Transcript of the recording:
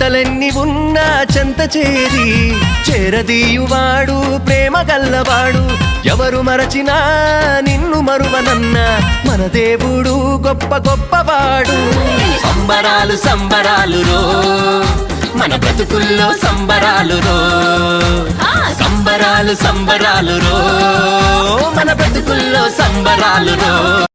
చింతలెన్ని ఉన్నా చెంత చేరి చేరదీయువాడు ప్రేమ గల్లవాడు ఎవరు మరచినా నిన్ను మరువనన్న మన దేవుడు గొప్ప గొప్పవాడు సంబరాలు సంబరాలు రో మన బ్రతుకుల్లో సంబరాలు రో సంబరాలు సంబరాలు రో మన బ్రతుకుల్లో సంబరాలు రో